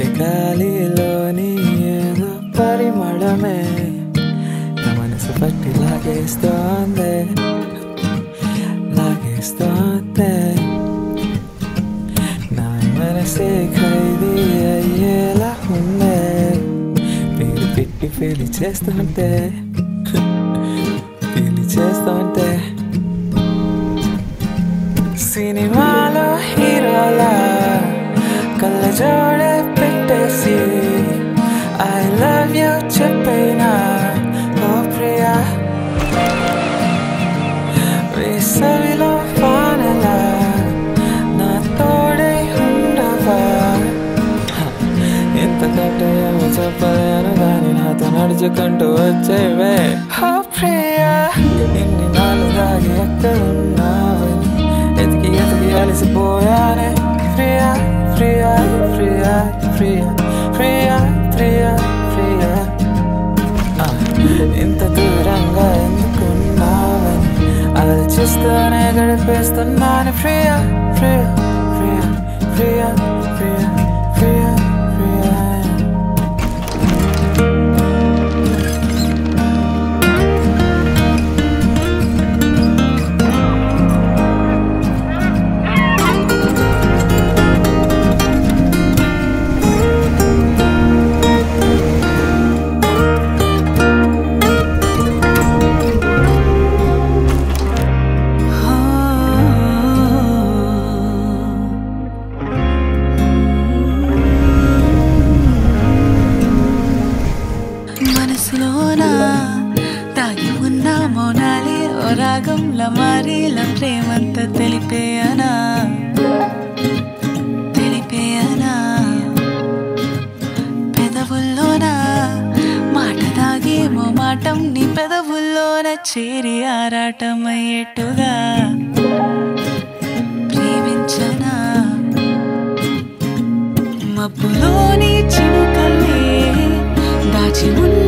వీచే గాలిలోని ఏదో పరిమళమే నా మనసు పట్టి లాగేస్తోంది నా మనసే ఖైదీ అయ్యేలా ఉందే పేరు పెట్టి పెళ్లి చేస్తుంటే సినిమాలో హీరోలా కళ్ళజోడే పెట్టేసి ఐ లవ్ యూ చెప్పేనా ఓ ప్రియా వేసవిలో వానలా నా తోడే ఉండవా ఎంతకంటే ఏమో చెప్పలేను కానీ నాతో నడుచుకుంటూ వచ్చేవే ఓ ప్రియా ఇన్ని నాలుగాగి ఎక్కడున్నావని ఎతికి అలసిపోయానే ప్రియా ప్రియా ప్రియా ప్రియా ప్రియా ప్రియా ప్రియా ఇంత దూరంగా ఎందుకున్నావని ఆలోచిస్తూనే గడిపేస్తున్నాను ప్రియా ప్రియా ప్రియా ప్రియా ప్రియా ప్రియా ప్రియా తాగి ఉన్న మౌనాలి ఓ రాగంలా మారిలా ప్రేమంత తెలిపేయనా పెదవుల్లోన మాట దాగేమో మాటం నీ పెదవుల్లోన చేరి ఆరాటమయ్యేట్టుగా ప్రేమించనా మబ్బులోని చినుకల్లే దాచి ఉన్న